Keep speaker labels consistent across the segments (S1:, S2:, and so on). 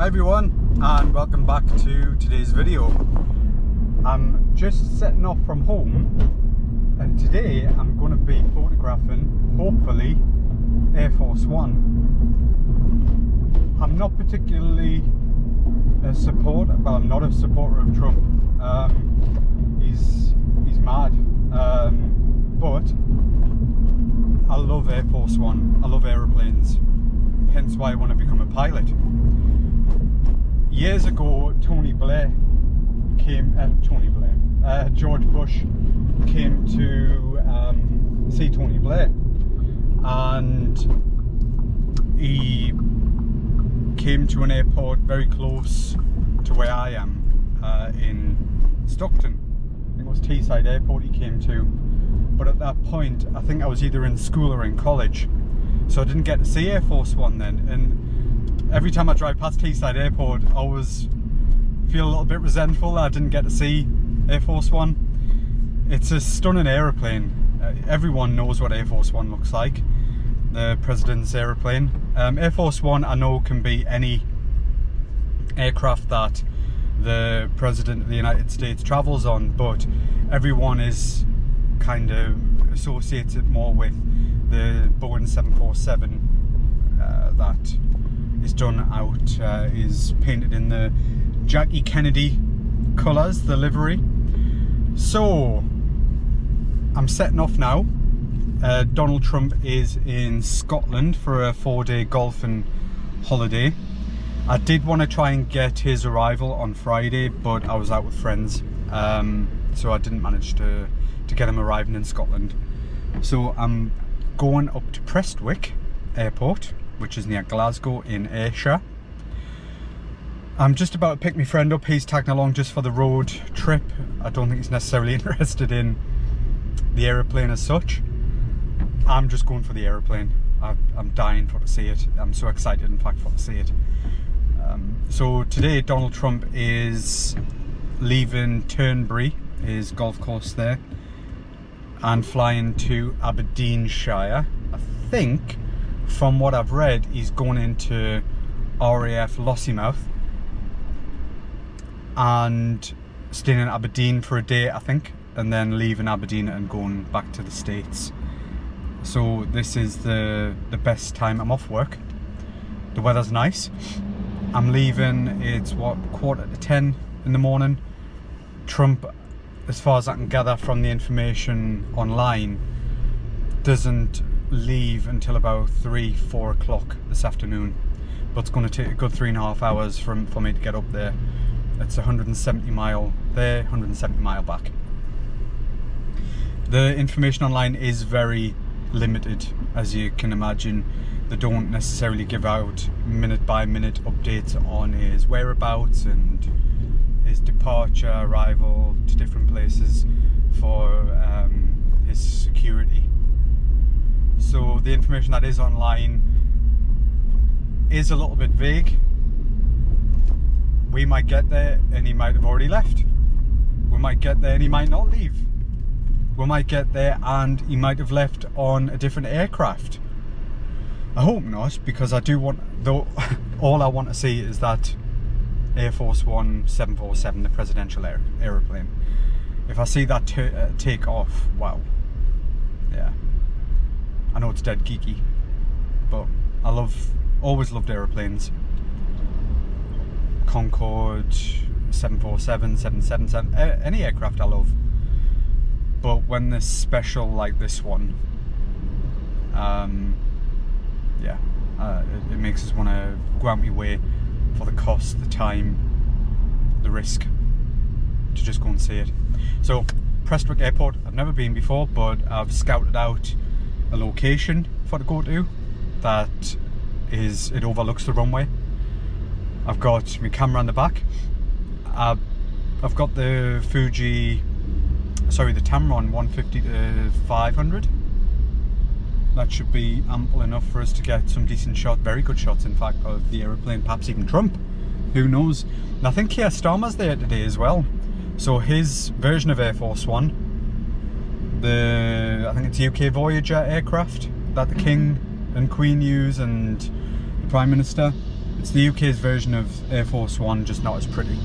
S1: Hi everyone, and welcome back to today's video. I'm just setting off from home, and today I'm going to be photographing, hopefully, Air Force One. I'm not particularly a supporter, well, I'm not a supporter of Trump. He's mad, but I love Air Force One. I love aeroplanes, hence why I want to become a pilot. Years ago, George Bush came to see Tony Blair, and he came to an airport very close to where I am, in Stockton. I think it was Teesside Airport he came to, but at that point I think I was either in school or in college, so I didn't get to see Air Force One then. And every time I drive past Teesside Airport, I always feel a little bit resentful that I didn't get to see Air Force One. It's a stunning aeroplane. Everyone knows what Air Force One looks like, the President's aeroplane. Air Force One, I know, can be any aircraft that the President of the United States travels on, but everyone is kind of associated more with the Boeing 747 that is done out, is painted in the Jackie Kennedy colours, the livery. So I'm setting off now. Donald Trump is in Scotland for a 4-day golfing holiday. I did want to try and get his arrival on Friday, but I was out with friends, so I didn't manage to get him arriving in Scotland. So I'm going up to Preswick Airport, which is near Glasgow in Ayrshire. I'm just about to pick my friend up. He's tagging along just for the road trip. I don't think he's necessarily interested in the aeroplane as such. I'm just going for the aeroplane. I'm dying to see it. I'm so excited, in fact, to see it. So today Donald Trump is leaving Turnberry, his golf course there, and flying to Aberdeenshire. I think, from what I've read, he's going into RAF Lossiemouth and staying in Aberdeen for a day, I think, and then leaving Aberdeen and going back to the States. So this is the best time I'm off work. The weather's nice. I'm leaving, it's what, 9:45 in the morning. Trump, as far as I can gather from the information online, doesn't leave until about 3-4 o'clock this afternoon, but it's going to take a good 3.5 hours for me to get up there. It's 170 mile there, 170 mile back. The information online is very limited, as you can imagine. They don't necessarily give out minute by minute updates on his whereabouts and his departure, arrival to different places for his security. So the information that is online is a little bit vague. We might get there and he might have already left. We might get there and he might not leave. We might get there and he might have left on a different aircraft. I hope not, because I do want, though, all I want to see is that Air Force One 747, the presidential aeroplane. If I see that take off, wow. Yeah. I know it's dead geeky, but I always loved aeroplanes. Concorde, 747, 777, any aircraft I love. But when they're special like this one, yeah, it makes us want to go out my way for the cost, the time, the risk, to just go and see it. So, Preswick Airport, I've never been before, but I've scouted out a location for to go to that it overlooks the runway. I've got my camera on the back. I've got the the Tamron 150 to 500. That should be ample enough for us to get some decent shots, very good shots in fact, of the aeroplane, perhaps even Trump. Who knows? And I think Keir Starmer's there today as well. So his version of Air Force One, I think it's UK Voyager aircraft that the King and Queen use and the Prime Minister. It's the UK's version of Air Force One, just not as pretty.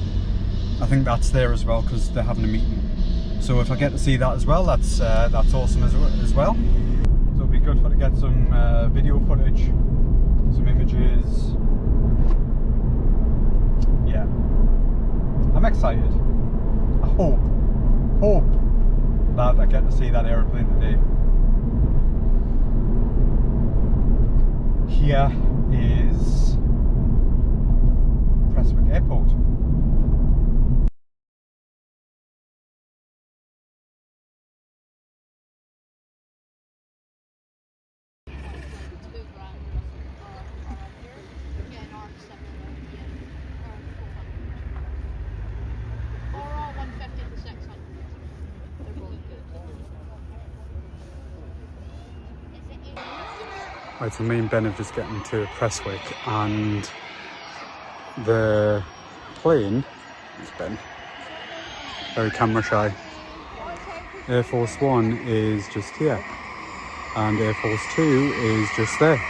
S1: I think that's there as well because they're having a meeting. So if I get to see that as well, that's awesome as well. So it'll be good to get some video footage, some images. Yeah, I'm excited. I hope that I get to see that aeroplane today. Here is Preswick Airport. Right, so me and Ben have just getting to Preswick, and the plane, it's Ben, very camera shy, Air Force One is just here, and Air Force Two is just there.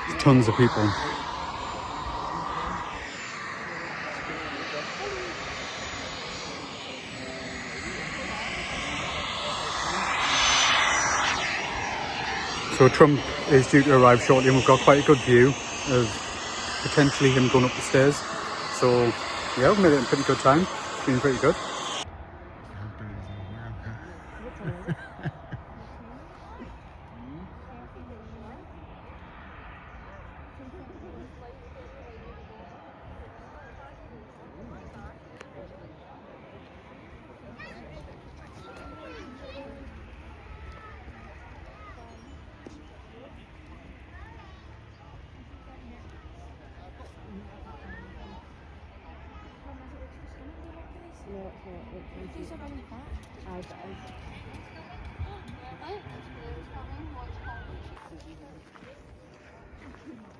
S1: There's tons of people. So Trump is due to arrive shortly, and we've got quite a good view of potentially him going up the stairs. So yeah, we've made it in pretty good time. It's been pretty good.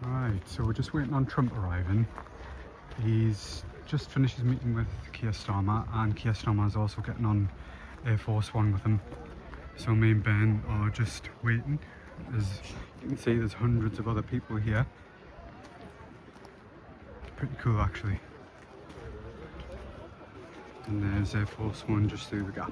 S1: Right, so we're just waiting on Trump arriving. He's just finished his meeting with Keir Starmer, and Keir Starmer is also getting on Air Force One with him. So me and Ben are just waiting. As you can see, there's hundreds of other people here. Pretty cool actually. And there's Air Force One just through the gap.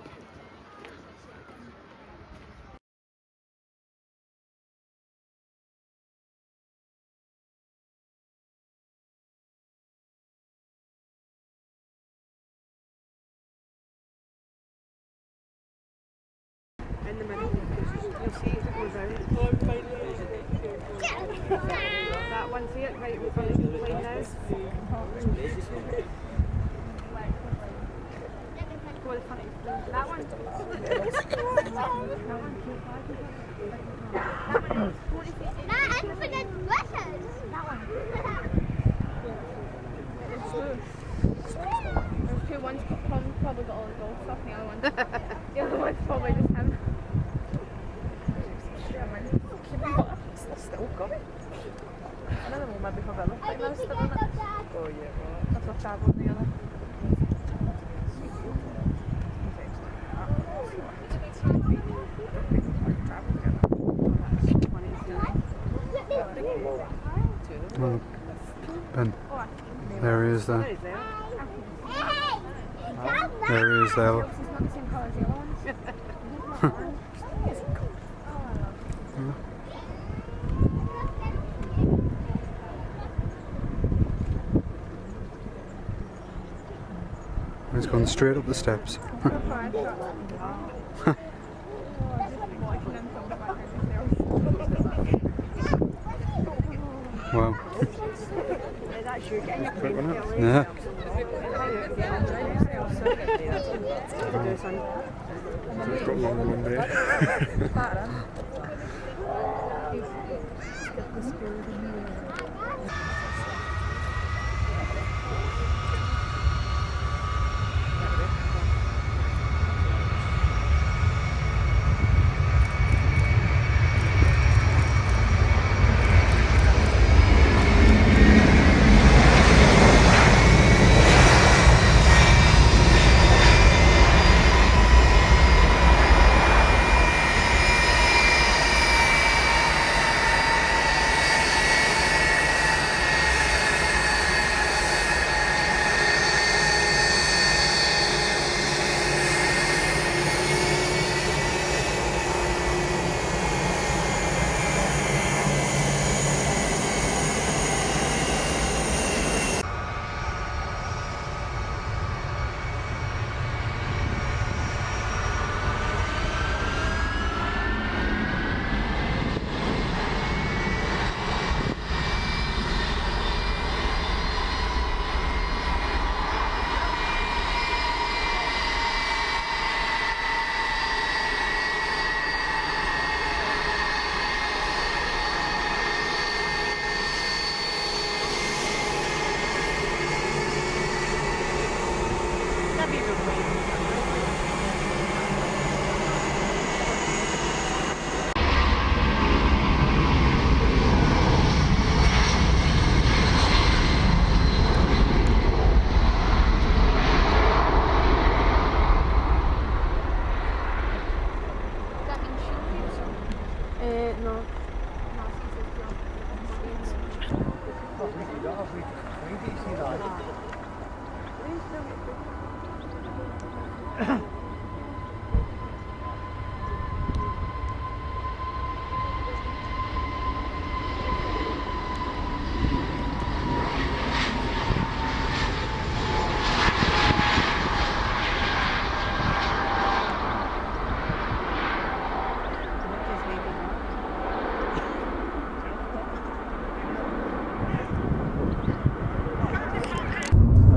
S2: In the middle, you'll see it goes out. That one, see it right in front of the plane now? Go to the front of the plane. That one?
S3: Not infinite letters. That one.
S2: There's two ones, probably got all the gold stuff, the other one. The other one's probably just him. Still got it. Another one might be for Villa. Like that's still in it. Oh yeah, well, that's what travel the other.
S1: Well, Ben, there he is there. There he is there.
S2: He's not the same colour as the other ones.
S1: He's gone straight up the steps. Wow. Yeah.
S4: It's got long one there.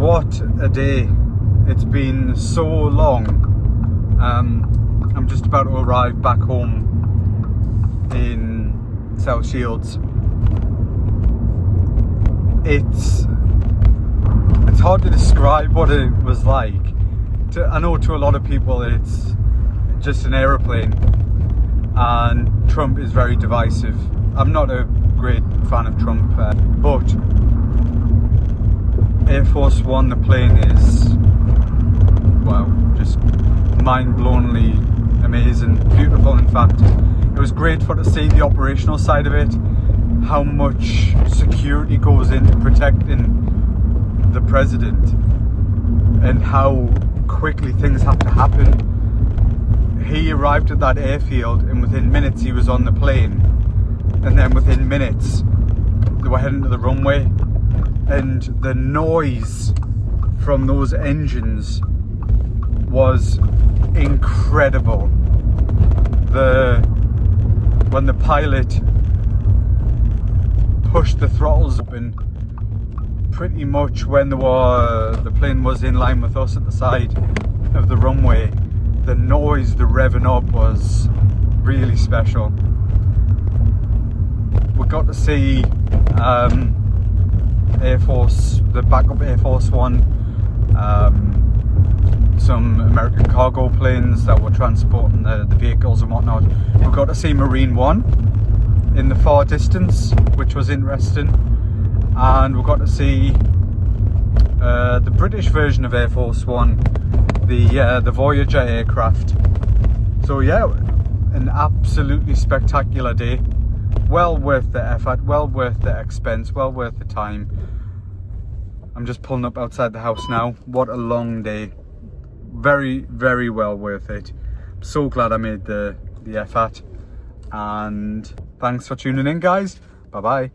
S1: What a day. It's been so long. I'm just about to arrive back home in South Shields. It's hard to describe what it was like. I know to a lot of people it's just an aeroplane, and Trump is very divisive. I'm not a great fan of Trump, but Air Force One, the plane, is, wow, just mind-blowingly amazing, beautiful. In fact, it was great to see the operational side of it, how much security goes into protecting the president, and how quickly things have to happen. He arrived at that airfield, and within minutes he was on the plane, and then within minutes they were heading to the runway. And the noise from those engines was incredible. When the pilot pushed the throttles open, pretty much when the plane was in line with us at the side of the runway, the noise, the revving up was really special. We got to see the backup Air Force One, some American cargo planes that were transporting the vehicles and whatnot. We got to see Marine One in the far distance, which was interesting, and we got to see the British version of Air Force One, the Voyager aircraft. So yeah, an absolutely spectacular day. Well worth the effort, well worth the expense, well worth the time. I'm just pulling up outside the house now. What a long day. Very, very well worth it. I'm so glad I made the effort. And thanks for tuning in, guys. Bye bye.